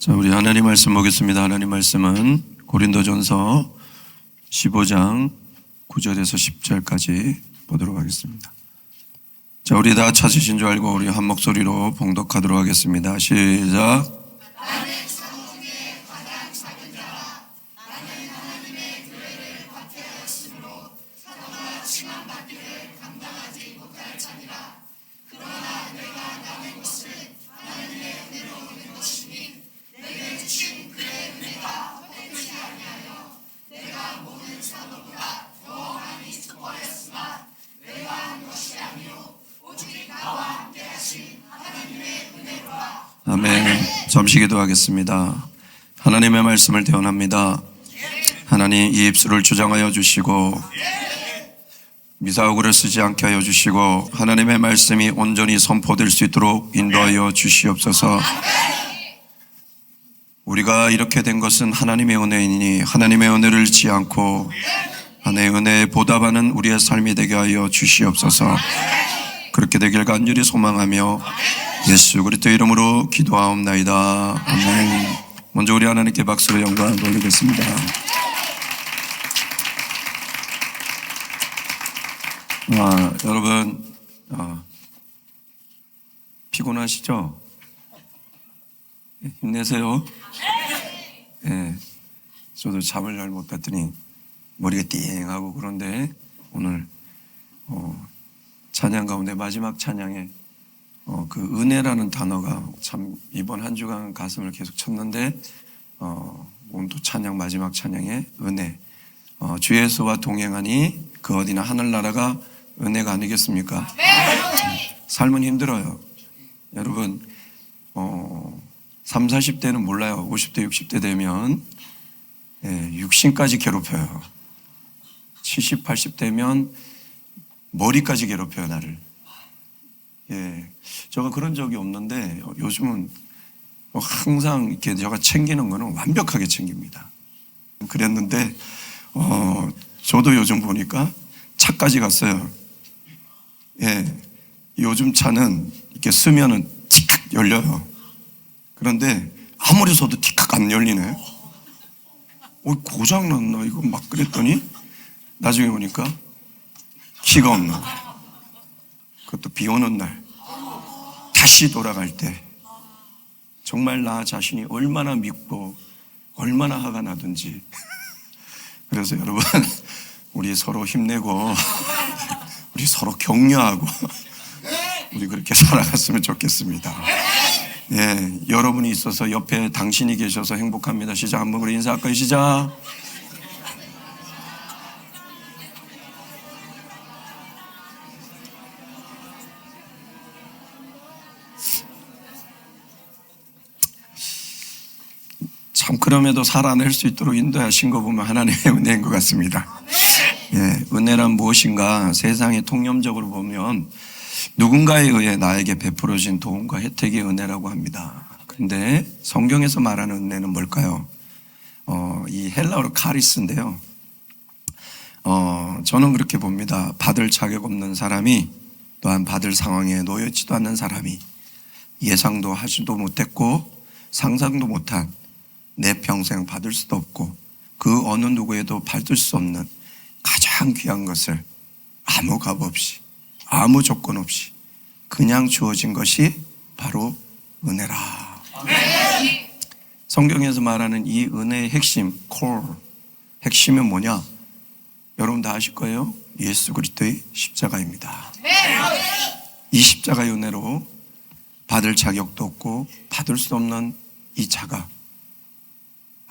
자, 우리 하나님 말씀 보겠습니다. 하나님 말씀은 고린도전서 15장 9절에서 10절까지 보도록 하겠습니다. 자, 우리 다 찾으신 줄 알고 우리 한 목소리로 봉독하도록 하겠습니다. 시작. 나는 천국 중에 가장 작은 자라. 나는 하나님의 교회를 박해하였으므로 사도가 칭함받기를 감당하지 못할 자니라. 그러나 내가 남의 것은 하나님의 은혜로 얻은 것이니 내게 주신 그의 은혜가 헛되지 아니하여 내가 모든 사도보다 더 많이 수고하였으나 내가 한 것이 아니요 오직 나와 함께 하신 하나님의 은혜로라. 아멘. 잠시 기도하겠습니다. 하나님의 말씀을 대언합니다. 하나님, 이 입술을 주장하여 주시고 미사오그를 쓰지 않게 하여 주시고 하나님의 말씀이 온전히 선포될 수 있도록 인도하여 주시옵소서. 우리가 이렇게 된 것은 하나님의 은혜이니 하나님의 은혜를 잊지 않고 하나님의 은혜에 보답하는 우리의 삶이 되게 하여 주시옵소서. 그렇게 되길 간절히 소망하며 예수 그리스도의 이름으로 기도하옵나이다. 아멘. 먼저 우리 하나님께 박수로 영광 돌리겠습니다. 여러분 피곤하시죠? 힘내세요. 예, 저도 잠을 잘 못 잤더니 머리가 띵하고 그런데 오늘 찬양 가운데 마지막 찬양에 그 은혜라는 단어가 참 이번 한 주간 가슴을 계속 쳤는데 오늘 또 찬양 마지막 찬양에 은혜, 주 예수와 동행하니 그 어디나 하늘나라가 은혜가 아니겠습니까? 삶은 힘들어요. 여러분 30, 40대는 몰라요. 50대, 60대 되면 육신까지 괴롭혀요. 70, 80대면 머리까지 괴롭혀요, 나를. 제가 그런 적이 없는데 요즘은 항상 이렇게 제가 챙기는 거는 완벽하게 챙깁니다. 그랬는데 저도 요즘 보니까 차까지 갔어요. 요즘 차는 이렇게 쓰면은 틱 열려요. 그런데 아무리 써도 틱 안 열리네. 고장났나 이거 막 그랬더니 나중에 보니까 키가 없는 거예요. 그것도 비 오는 날 다시 돌아갈 때 정말 나 자신이 얼마나 믿고 얼마나 화가 나든지. 그래서 여러분 우리 서로 힘내고 우리 서로 격려하고 우리 그렇게 살아갔으면 좋겠습니다. 여러분이 있어서 옆에 당신이 계셔서 행복합니다. 시작. 한번 우리 인사할까요? 시작. 참 그럼에도 살아낼 수 있도록 인도하신 거 보면 하나님의 은혜인 것 같습니다. 은혜란 무엇인가? 세상에 통념적으로 보면 누군가에 의해 나에게 베풀어진 도움과 혜택의 은혜라고 합니다. 그런데 성경에서 말하는 은혜는 뭘까요? 이 헬라어로 카리스인데요. 저는 그렇게 봅니다. 받을 자격 없는 사람이 또한 받을 상황에 놓여있지도 않는 사람이 예상도 하지도 못했고 상상도 못한 내 평생 받을 수도 없고 그 어느 누구에도 받을 수 없는 가장 귀한 것을 아무 값 없이 아무 조건 없이 그냥 주어진 것이 바로 은혜라. 성경에서 말하는 이 은혜의 핵심, 핵심은 뭐냐? 여러분 다 아실 거예요. 예수 그리스도의 십자가입니다. 이 십자가의 은혜로 받을 자격도 없고 받을 수 없는 이 자가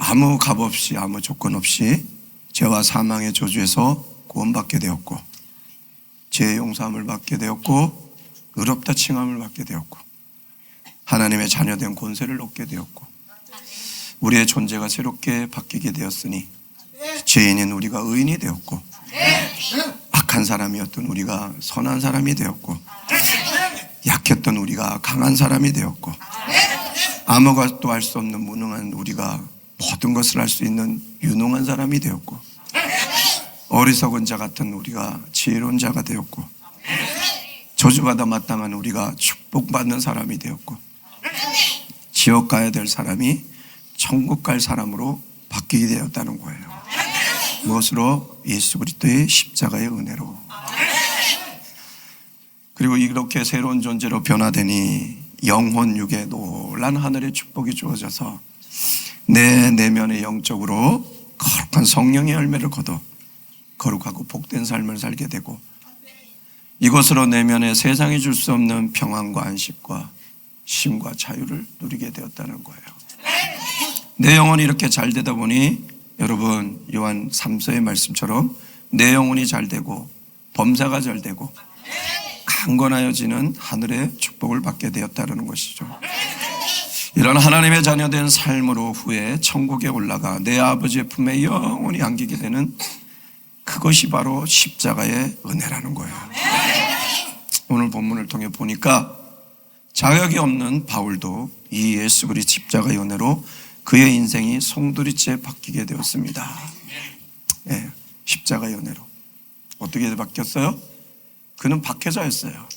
아무 값 없이 아무 조건 없이 죄와 사망의 저주에서 구원받게 되었고 죄의 용서함을 받게 되었고 의롭다 칭함을 받게 되었고 하나님의 자녀된 권세를 얻게 되었고 우리의 존재가 새롭게 바뀌게 되었으니 죄인인 우리가 의인이 되었고 악한 사람이었던 우리가 선한 사람이 되었고 약했던 우리가 강한 사람이 되었고 아무것도 할 수 없는 무능한 우리가 모든 것을 할 수 있는 유능한 사람이 되었고 어리석은 자 같은 우리가 지혜로운 자가 되었고 저주받아 마땅한 우리가 축복받는 사람이 되었고 지옥 가야 될 사람이 천국 갈 사람으로 바뀌게 되었다는 거예요. 무엇으로? 예수 그리스도의 십자가의 은혜로. 그리고 이렇게 새로운 존재로 변화되니 영혼 육에 놀란 하늘의 축복이 주어져서 내 내면의 영적으로 거룩한 성령의 열매를 거둬 거룩하고 복된 삶을 살게 되고, 이것으로 내면에 세상이 줄 수 없는 평안과 안식과 쉼과 자유를 누리게 되었다는 거예요. 내 영혼이 이렇게 잘 되다 보니 여러분, 요한 3서의 말씀처럼 내 영혼이 잘 되고 범사가 잘 되고 강건하여지는 하늘의 축복을 받게 되었다는 것이죠. 이런 하나님의 자녀된 삶으로 후에 천국에 올라가 내 아버지의 품에 영원히 안기게 되는 그것이 바로 십자가의 은혜라는 거예요. 오늘 본문을 통해 보니까 자격이 없는 바울도 이 예수 그리스도 십자가의 은혜로 그의 인생이 송두리째 바뀌게 되었습니다. 예, 십자가의 은혜로. 어떻게 바뀌었어요? 그는 박해자였어요.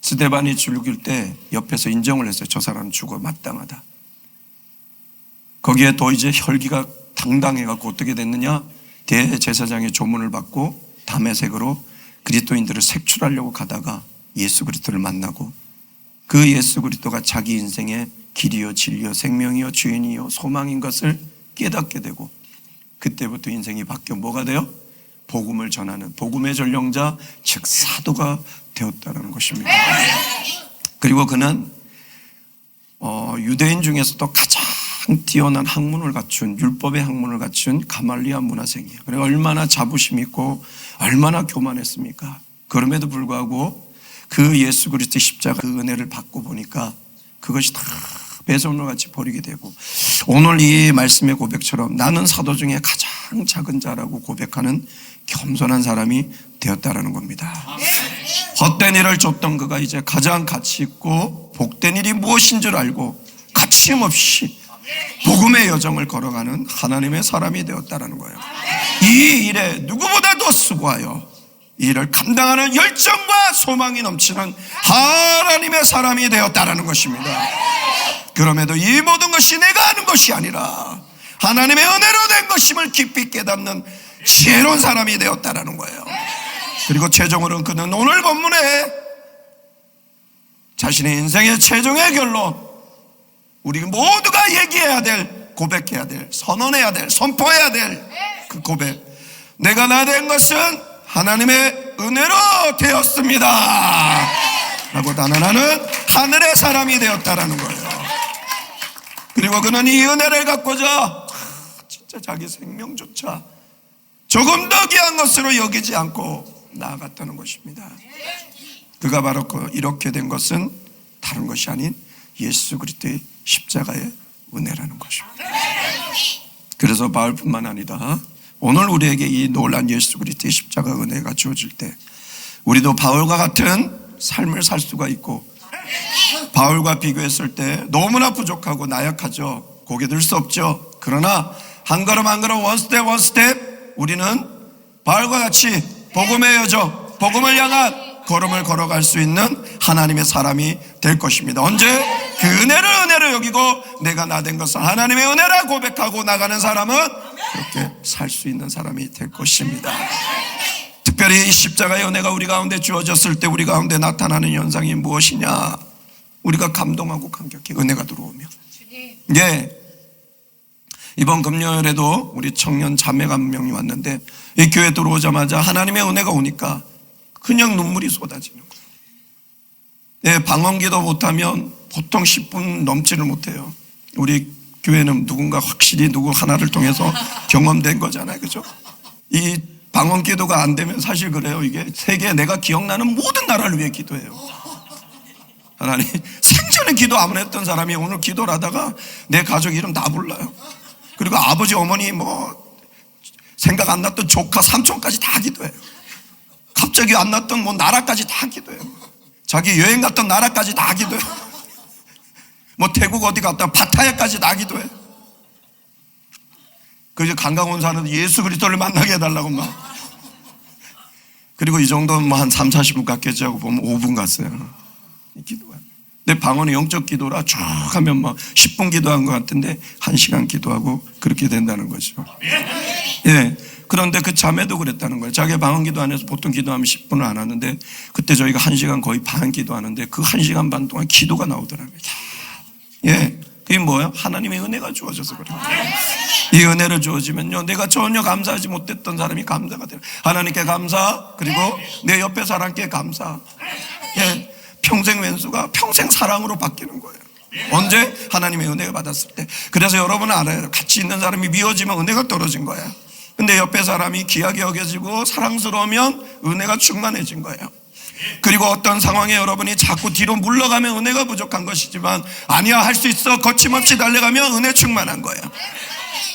스데반이 죽일 때 옆에서 인정을 했어요. 저 사람은 죽어 마땅하다. 거기에 또 이제 혈기가 당당해갖고 어떻게 됐느냐? 대제사장의 조문을 받고 다메섹으로 그리스도인들을 색출하려고 가다가 예수 그리스도를 만나고, 그 예수 그리스도가 자기 인생의 길이요 진리요 생명이요 주인이요 소망인 것을 깨닫게 되고, 그때부터 인생이 바뀌어 뭐가 돼요? 복음을 전하는 복음의 전령자, 즉 사도가 되었다는 것입니다. 그리고 그는 유대인 중에서도 가장 뛰어난 학문을 갖춘, 율법의 학문을 갖춘 가말리아 문화생이에요. 그래서 얼마나 자부심 있고 얼마나 교만했습니까? 그럼에도 불구하고 그 예수 그리스도 십자가 그 은혜를 받고 보니까 그것이 다 배설물같이 버리게 되고, 오늘 이 말씀의 고백처럼 나는 사도 중에 가장 작은 자라고 고백하는 겸손한 사람이 되었다라는 겁니다. 헛된 일을 쫓던 그가 이제 가장 가치 있고 복된 일이 무엇인 줄 알고 가침없이 복음의 여정을 걸어가는 하나님의 사람이 되었다라는 거예요. 이 일에 누구보다도 수고하여 이 일을 감당하는 열정과 소망이 넘치는 하나님의 사람이 되었다라는 것입니다. 그럼에도 이 모든 것이 내가 하는 것이 아니라 하나님의 은혜로 된 것임을 깊이 깨닫는 지혜로운 사람이 되었다라는 거예요. 그리고 최종으로는 그는 오늘 본문에 자신의 인생의 최종의 결론, 우리 모두가 얘기해야 될, 고백해야 될, 선언해야 될, 선포해야 될 그 고백, 내가 나 된 것은 하나님의 은혜로 되었습니다 라고 단언하는 하늘의 사람이 되었다라는 거예요. 그리고 그는 이 은혜를 갖고자 진짜 자기 생명조차 조금 더 귀한 것으로 여기지 않고 나아갔다는 것입니다. 그가 바로 이렇게 된 것은 다른 것이 아닌 예수 그리스도의 십자가의 은혜라는 것입니다. 그래서 바울뿐만 아니라 오늘 우리에게 이 놀란 예수 그리스도의 십자가 은혜가 주어질 때 우리도 바울과 같은 삶을 살 수가 있고, 바울과 비교했을 때 너무나 부족하고 나약하죠. 고개 들 수 없죠. 그러나 한 걸음 한 걸음 원스텝 원스텝 우리는 바울과 같이 복음의 여정, 복음을 향한 걸음을 걸어갈 수 있는 하나님의 사람이 될 것입니다. 언제? 그 은혜를 은혜로 여기고 내가 나 된 것은 하나님의 은혜라 고백하고 나가는 사람은 그렇게 살 수 있는 사람이 될 것입니다. 특별히 이 십자가의 은혜가 우리 가운데 주어졌을 때 우리 가운데 나타나는 현상이 무엇이냐? 우리가 감동하고 감격해, 은혜가 들어오면. 예. 이번 금요일에도 우리 청년 자매가 한 명이 왔는데 이 교회 들어오자마자 하나님의 은혜가 오니까 그냥 눈물이 쏟아지는 거예요. 예, 방언기도 못하면 보통 10분 넘지를 못해요. 우리 교회는 누군가 확실히 누구 하나를 통해서 경험된 거잖아요. 그죠? 이 방언기도가 안 되면 사실 그래요. 이게 세계에 내가 기억나는 모든 나라를 위해 기도해요. 하나님, 생전에 기도 안 했던 사람이 오늘 기도를 하다가 내 가족 이름 다 불러요. 그리고 아버지, 어머니, 생각 안 났던 조카, 삼촌까지 다 기도해요. 갑자기 안 났던 나라까지 다 기도해요. 자기 여행 갔던 나라까지 다 기도해요. 태국 어디 갔다 파타야까지 다 기도해요. 그래서 관광 온 사람은 예수 그리스도를 만나게 해달라고 막. 그리고 이 정도면 한 3, 40분 갔겠지 하고 보면 5분 갔어요. 기도가. 내 방언이 영적 기도라 쭉 하면 막 10분 기도한 것 같은데 1시간 기도하고 그렇게 된다는 거죠. 예. 그런데 그 자매도 그랬다는 거예요. 자기 방언 기도 안에서 보통 기도하면 10분을 안 하는데 그때 저희가 1시간 거의 반 기도하는데 그 1시간 반 동안 기도가 나오더라고요. 예. 그게 뭐예요? 하나님의 은혜가 주어져서 그래요. 이 은혜를 주어지면요, 내가 전혀 감사하지 못했던 사람이 감사가 돼요. 하나님께 감사, 그리고 내 옆에 사람께 감사. 예. 평생 왼수가 평생 사랑으로 바뀌는 거예요. 언제? 하나님의 은혜를 받았을 때. 그래서 여러분은 알아요. 같이 있는 사람이 미워지면 은혜가 떨어진 거예요. 근데 옆에 사람이 귀하게 여겨지고 사랑스러우면 은혜가 충만해진 거예요. 그리고 어떤 상황에 여러분이 자꾸 뒤로 물러가면 은혜가 부족한 것이지만 아니야, 할 수 있어, 거침없이 달려가면 은혜 충만한 거예요.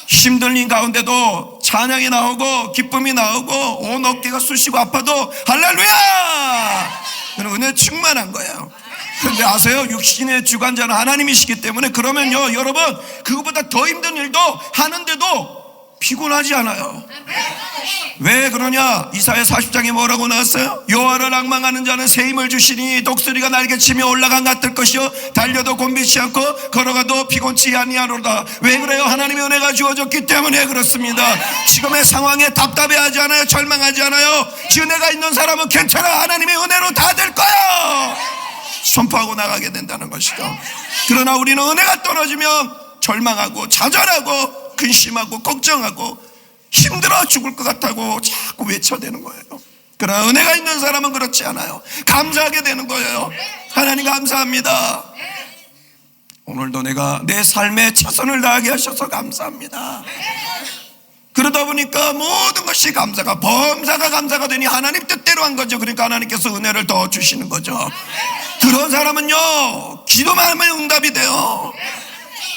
힘들린 가운데도 찬양이 나오고 기쁨이 나오고 온 어깨가 쑤시고 아파도 할렐루야! 그는 은혜 충만한 거예요. 그런데 아세요? 육신의 주관자는 하나님이시기 때문에 그러면요, 여러분, 그거보다 더 힘든 일도 하는데도 피곤하지 않아요. 왜 그러냐? 이사야 40장에 뭐라고 나왔어요? 여호와를 앙망하는 자는 새 힘을 주시니 독수리가 날개치며 올라간 같을 것이요 달려도 곤비치 않고 걸어가도 피곤치 아니하로다. 왜 그래요? 하나님의 은혜가 주어졌기 때문에 그렇습니다. 지금의 상황에 답답해하지 않아요. 절망하지 않아요. 은혜가 있는 사람은 괜찮아. 하나님의 은혜로 다 될 거야. 선포하고 나가게 된다는 것이죠. 그러나 우리는 은혜가 떨어지면 절망하고 좌절하고 근심하고 걱정하고 힘들어 죽을 것 같다고 자꾸 외쳐대는 거예요. 그러나 은혜가 있는 사람은 그렇지 않아요. 감사하게 되는 거예요. 하나님 감사합니다. 오늘도 내가 내 삶에 최선을 다하게 하셔서 감사합니다. 그러다 보니까 모든 것이 감사가, 범사가 감사가 되니 하나님 뜻대로 한 거죠. 그러니까 하나님께서 은혜를 더 주시는 거죠. 그런 사람은요, 기도만 하면 응답이 돼요.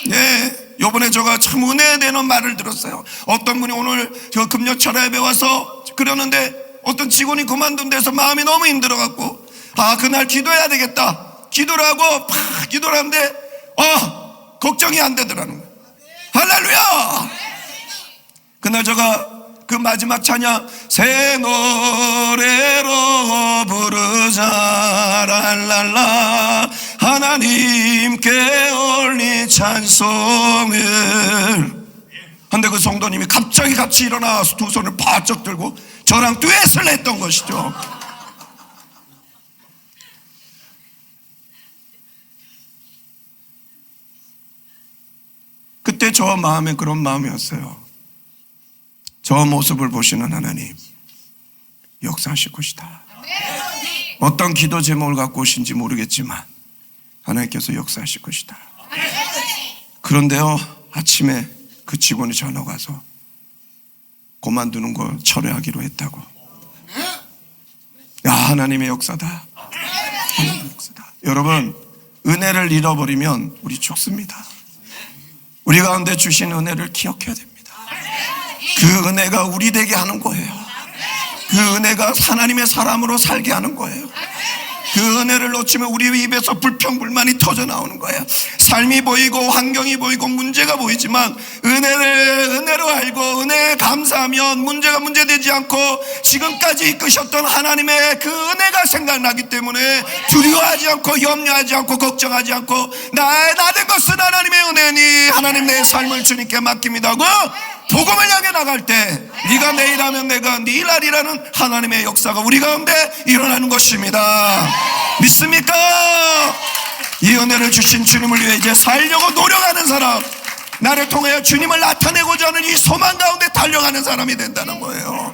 네. 요번에 제가 참 은혜되는 말을 들었어요. 어떤 분이 오늘 저 금요철에 와서 그러는데 어떤 직원이 그만둔 데서 마음이 너무 힘들어갖고, 아, 그날 기도해야 되겠다. 기도를 하고 팍 기도를 하는데 걱정이 안 되더라는 거예요. 할렐루야! 그날 제가 그 마지막 찬양, 새 노래로 부르자 랄랄라 하나님께 올린 찬송을. 근데 그 성도님이 갑자기 같이 일어나서 두 손을 바짝 들고 저랑 듀엣을 했던 것이죠. 그때 저 마음에 그런 마음이었어요. 저 모습을 보시는 하나님, 역사하실 것이다. 어떤 기도 제목을 갖고 오신지 모르겠지만 하나님께서 역사하실 것이다. 그런데요, 아침에 그 직원이 전화가 와서 그만두는 걸 철회하기로 했다고. 야, 하나님의 역사다. 하나님의 역사다. 여러분, 은혜를 잃어버리면 우리 죽습니다. 우리 가운데 주신 은혜를 기억해야 됩니다. 그 은혜가 우리 되게 하는 거예요. 그 은혜가 하나님의 사람으로 살게 하는 거예요. 그 은혜를 놓치면 우리 입에서 불평불만이 터져 나오는 거예요. 삶이 보이고 환경이 보이고 문제가 보이지만 은혜로 알고 은혜에 감사하면 문제가 문제되지 않고 지금까지 이끄셨던 하나님의 그 은혜가 생각나기 때문에 두려워하지 않고 염려하지 않고 걱정하지 않고 나된 것은 하나님의 은혜니 하나님 내 삶을 주님께 맡깁니다 하고 복음을 향해 나갈 때 네가 내일 하면 내가 네일 하리라는 하나님의 역사가 우리 가운데 일어나는 것입니다. 믿습니까? 이 은혜를 주신 주님을 위해 이제 살려고 노력하는 사람, 나를 통하여 주님을 나타내고자 하는 이 소망 가운데 달려가는 사람이 된다는 거예요.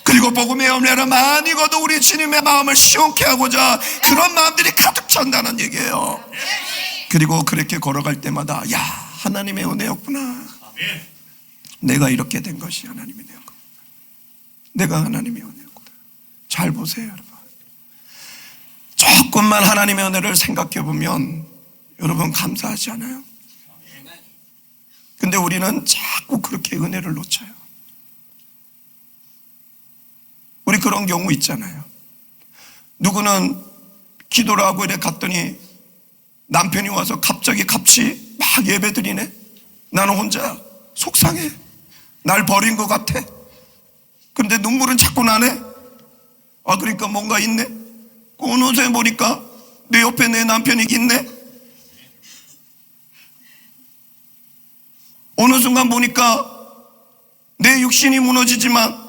그리고 복음의 열매를 많이 거둬 우리 주님의 마음을 시원케 하고자 그런 마음들이 가득 찬다는 얘기예요. 그리고 그렇게 걸어갈 때마다 야, 하나님의 은혜였구나. 내가 이렇게 된 것이 하나님의 은혜였구나. 내가 하나님의 은혜였구나. 잘 보세요, 여러분. 조금만 하나님의 은혜를 생각해 보면 여러분 감사하지 않아요? 근데 우리는 자꾸 그렇게 은혜를 놓쳐요. 우리 그런 경우 있잖아요. 누구는 기도를 하고 이래 갔더니 남편이 와서 갑자기 같이 막 예배 드리네. 나는 혼자 속상해. 날 버린 것 같아. 그런데 눈물은 자꾸 나네. 그러니까 뭔가 있네. 어느새 보니까 내 옆에 내 남편이 있네? 어느 순간 보니까 내 육신이 무너지지만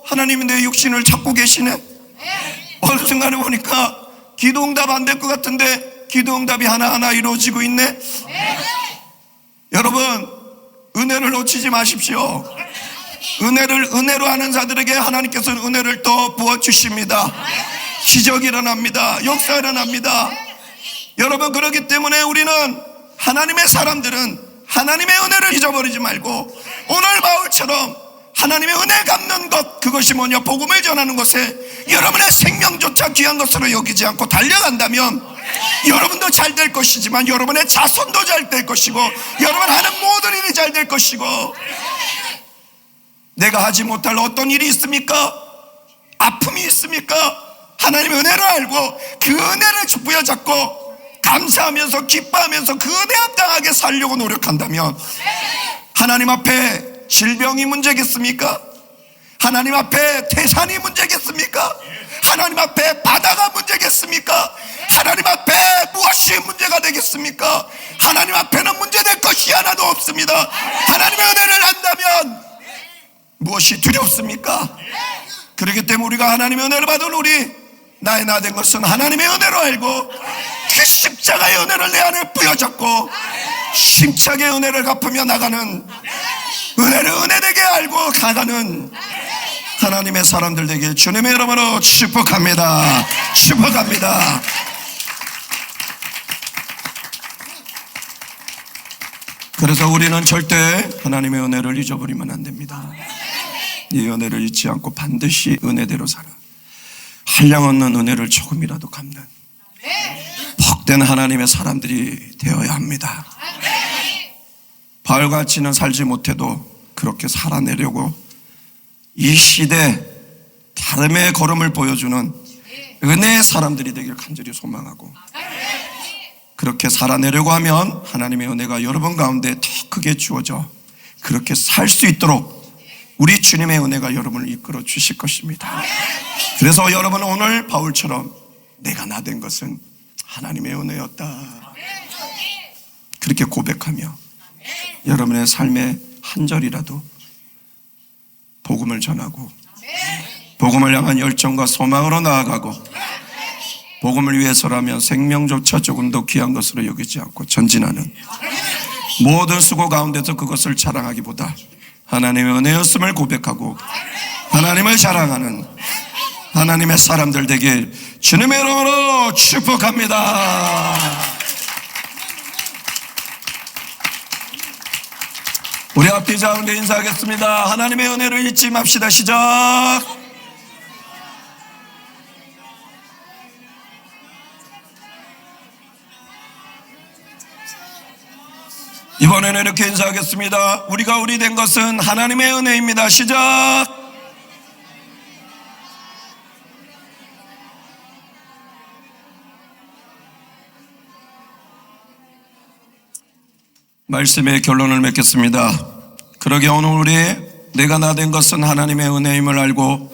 하나님이 내 육신을 찾고 계시네. 어느 순간에 보니까 기도응답 안 될 것 같은데 기도응답이 하나하나 이루어지고 있네. 여러분, 은혜를 놓치지 마십시오. 은혜로 하는 자들에게 하나님께서는 은혜를 또 부어주십니다. 기적이 일어납니다. 역사 일어납니다. 여러분, 그렇기 때문에 우리는 하나님의 사람들은 하나님의 은혜를 잊어버리지 말고 오늘 바울처럼 하나님의 은혜 갚는 것, 그것이 뭐냐? 복음을 전하는 것에 여러분의 생명조차 귀한 것으로 여기지 않고 달려간다면 여러분도 잘 될 것이지만 여러분의 자손도 잘 될 것이고 여러분 하는 모든 일이 잘 될 것이고, 내가 하지 못할 어떤 일이 있습니까? 아픔이 있습니까? 하나님의 은혜를 알고 그 은혜를 부여잡고 감사하면서 기뻐하면서 그 은혜 합당하게 살려고 노력한다면 하나님 앞에 질병이 문제겠습니까? 하나님 앞에 태산이 문제겠습니까? 하나님 앞에 바다가 문제겠습니까? 하나님 앞에 무엇이 문제가 되겠습니까? 하나님 앞에는 문제될 것이 하나도 없습니다. 하나님의 은혜를 안다면 무엇이 두렵습니까? 그렇기 때문에 우리가 하나님의 은혜를 받은 우리, 나의 나 된 것은 하나님의 은혜로 알고 그 십자가의 은혜를 내 안에 부여잡고 힘차게 은혜를 갚으며 나가는, 은혜를 은혜되게 알고 가가는 하나님의 사람들 되길 주님의 이름으로 축복합니다. 축복합니다. 그래서 우리는 절대 하나님의 은혜를 잊어버리면 안 됩니다. 이 은혜를 잊지 않고 반드시 은혜대로 살아 한량없는 은혜를 조금이라도 갚는 복된 하나님의 사람들이 되어야 합니다. 바울같이는 살지 못해도 그렇게 살아내려고 이 시대 다름의 걸음을 보여주는 은혜의 사람들이 되길 간절히 소망하고, 그렇게 살아내려고 하면 하나님의 은혜가 여러분 가운데 더 크게 주어져 그렇게 살 수 있도록 우리 주님의 은혜가 여러분을 이끌어 주실 것입니다. 그래서 여러분, 오늘 바울처럼 내가 나 된 것은 하나님의 은혜였다, 그렇게 고백하며 여러분의 삶의 한 절이라도 복음을 전하고 복음을 향한 열정과 소망으로 나아가고 복음을 위해서라면 생명조차 조금 더 귀한 것으로 여기지 않고 전진하는, 모든 수고 가운데서 그것을 자랑하기보다 하나님의 은혜였음을 고백하고 하나님을 자랑하는 하나님의 사람들 되길 주님의 이름으로 축복합니다. 우리 앞뒤 가운데 인사하겠습니다. 하나님의 은혜를 잊지 맙시다. 시작. 이번에는 이렇게 인사하겠습니다. 우리가 우리 된 것은 하나님의 은혜입니다. 시작. 말씀의 결론을 맺겠습니다. 그러게 오늘 우리 내가 나 된 것은 하나님의 은혜임을 알고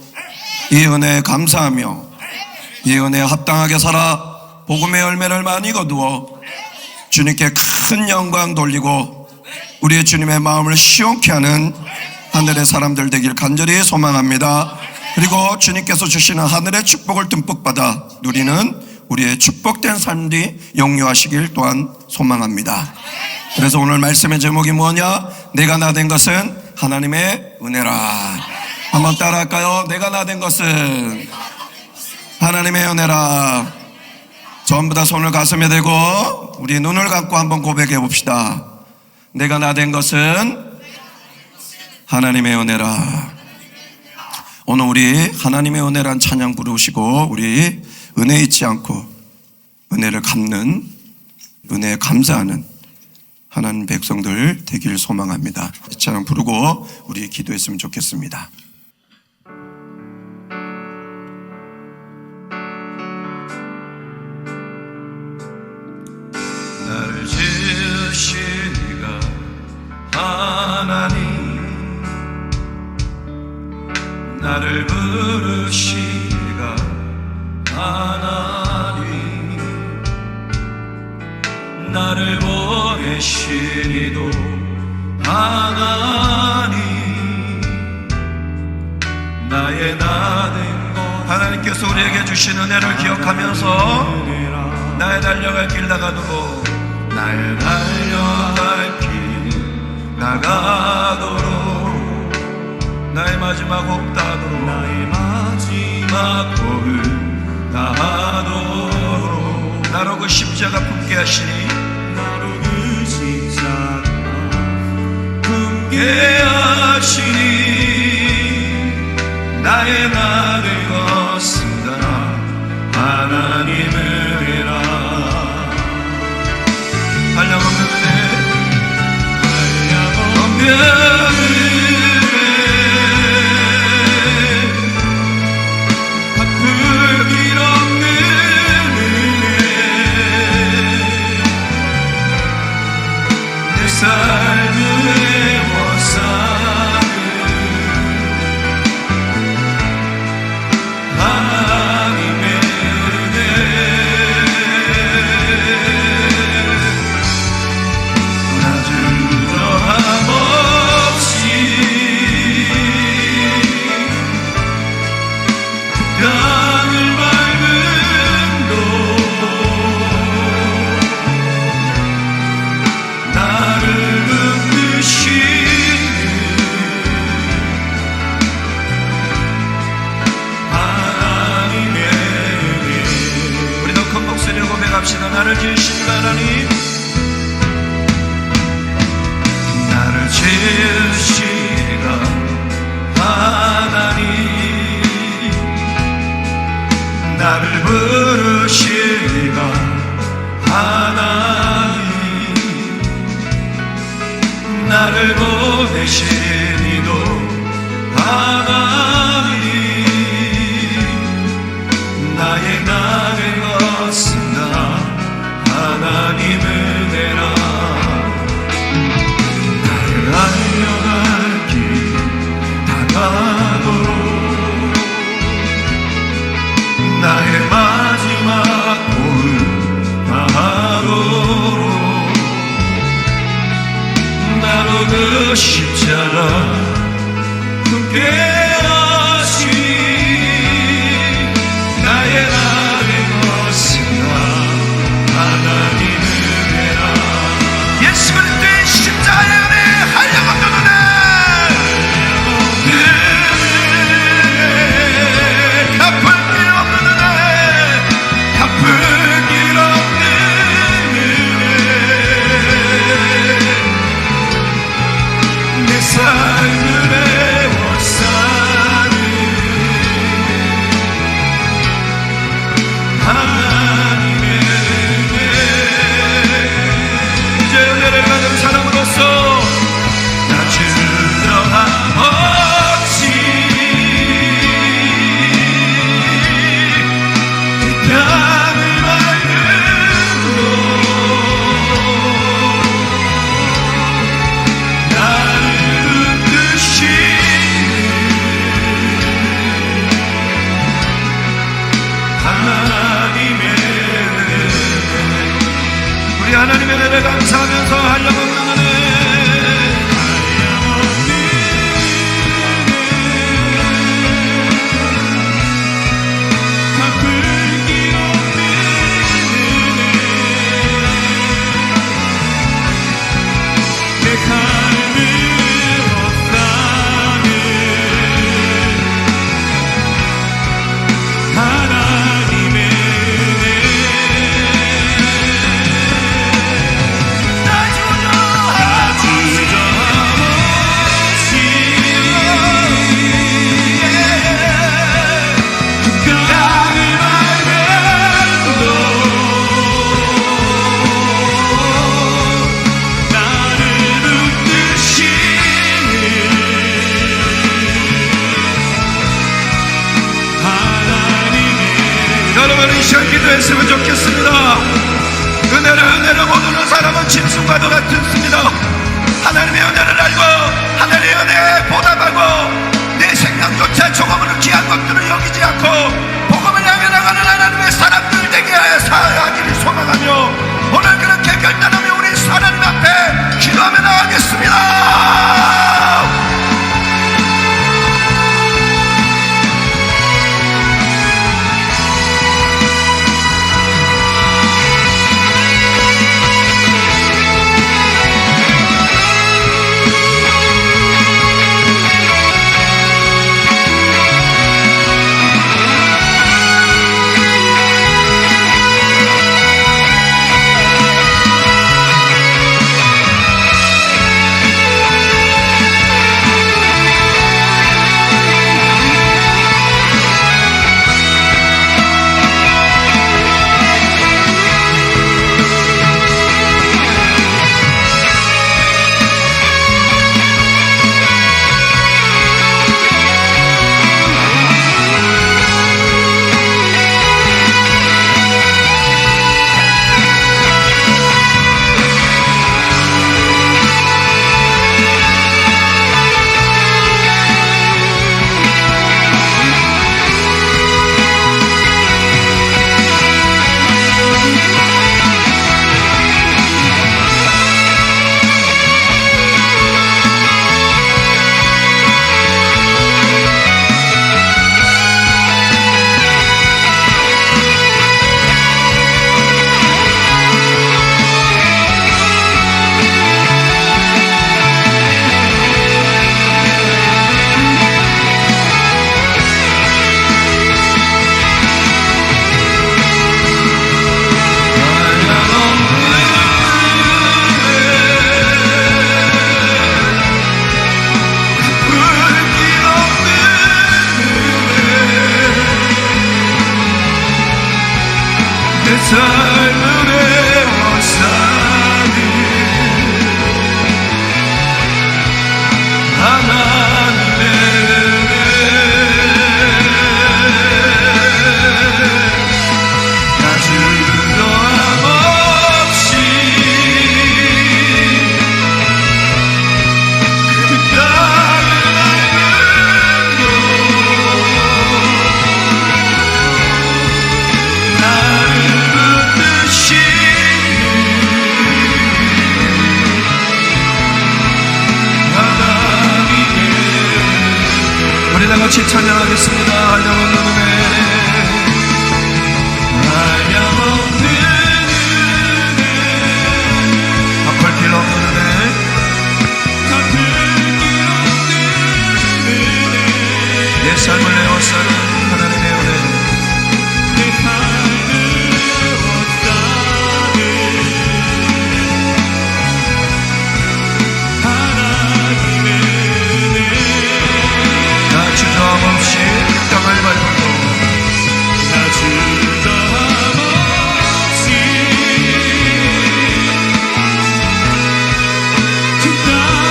이 은혜에 감사하며 이 은혜에 합당하게 살아 복음의 열매를 많이 거두어 주님께 큰 영광 돌리고 우리의 주님의 마음을 시원케 하는 하늘의 사람들 되길 간절히 소망합니다. 그리고 주님께서 주시는 하늘의 축복을 듬뿍 받아 누리는 우리의 축복된 삶이 영유하시길 또한 소망합니다. 그래서 오늘 말씀의 제목이 뭐냐? 내가 나 된 것은 하나님의 은혜라. 한번 따라할까요? 내가 나 된 것은 하나님의 은혜라. 전부 다 손을 가슴에 대고 우리 눈을 감고 한번 고백해 봅시다. 내가 나 된 것은 하나님의 은혜라. 오늘 우리 하나님의 은혜란 찬양 부르시고 우리 은혜 잊지 않고 은혜를 갚는, 은혜에 감사하는 하나님 백성들 되기를 소망합니다. 이 찬양 부르고 우리 기도했으면 좋겠습니다. 나를 지으신 이가 하나님, 나를 부르신 이가 하나님, 나를 보내신 이도 하나님 나의 나는 것 하나님께서 우리에게 주신 은혜를 기억하면서 나의 달려갈 길 나가도록 나의 달려갈 길 나가도록 나의 마지막 호흡 다하도록 나의 마지막 호흡 다하도록 나로 그 십자가 품게 하시니 나로 그 십자가 품게 하시니 나의 나를 것은다 하나님을 이라 한량없는 은혜 한량없는 나를 지으신 하나님 나를 지으시가 하나님 나를 부르시가 하나님 나를 보내신 이도 하나님 나의 나를 것은다 하나님을 내라 나를 알려갈 길 다가도록 나의 마지막 호흡 다하도록 나로 그 십자가 품게 하시니 나의 나를 것은다 하나님을 내라 예수 그리스도의 십자가의 은혜 한량없는 은혜 갚을 길 없는 은혜 갚을 길 없는 은혜 내 삶을 애워싸는 하나님의 이제 은혜를 받은 사람으로서 나 주저함 없이 그 땅을 밟음으로 나를 붙드시는 하나님의 우리 하나님의 은혜를 감사하면서 한량없는 은혜 갚을 길 없는 은혜 내 삶을 얻다는 하나님의 은혜 나 주저함 없이 그 땅을 밟음으로 나를 붙드시는 하나님의 여러분 이 시간 기도했으면 좋겠습니다. 은혜를 못 얻는 사람은 짐승과도 같습니다. 하나님의 은혜를 알고 하나님의 은혜에 보답하고 내 생명조차 조금은 귀한 것들을 여기지 않고 복음을 향해 나가는 하나님의 사람들 되게 하여 사하기를 소망하며 오늘 그렇게 결단을 같이 찬양하겠습니다. 한영없는 은혜, 한영없는 은혜, 아플 길 없는 은혜, 아플 길 없는 은혜, 내 삶을 내어사는 하나님의 은혜, 내 삶을 내어사는 하나님의 은혜. 나 주저함 없이 땅을 밟고, 나 주저함 없이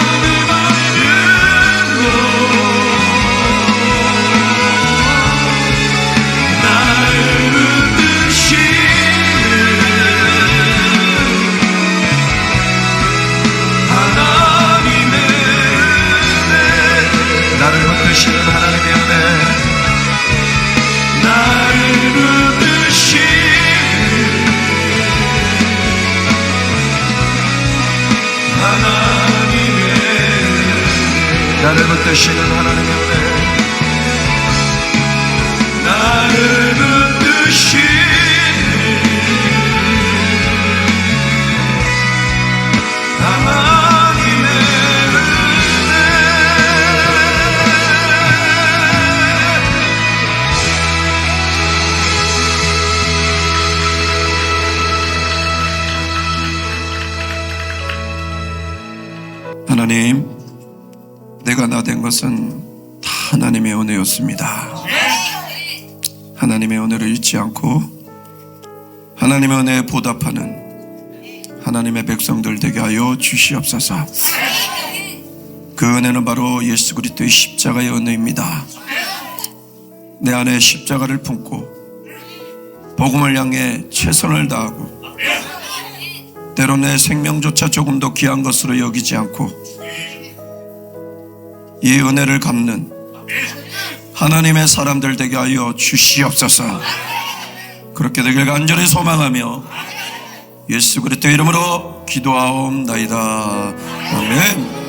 땅을 밟고, 나를 붙드시는 하나님의 은혜, 나를 붙드시는 하나님의 은혜, 나를 붙드시는 하나님의 은혜, 나를 붙드시는 하나님의 은혜, 나를 붙드시는 하나님의 은혜. 하나님, 내가 나 된 것은 다 하나님의 은혜였습니다. 하나님의 은혜를 잊지 않고 하나님의 은혜에 보답하는 하나님의 백성들 되게 하여 주시옵소서. 그 은혜는 바로 예수 그리스도의 십자가의 은혜입니다. 내 안에 십자가를 품고 복음을 향해 최선을 다하고 때로 내 생명조차 조금 더 귀한 것으로 여기지 않고 이 은혜를 갚는 하나님의 사람들 되게 하여 주시옵소서. 그렇게 되길 간절히 소망하며 예수 그리스도 이름으로 기도하옵나이다. 아멘.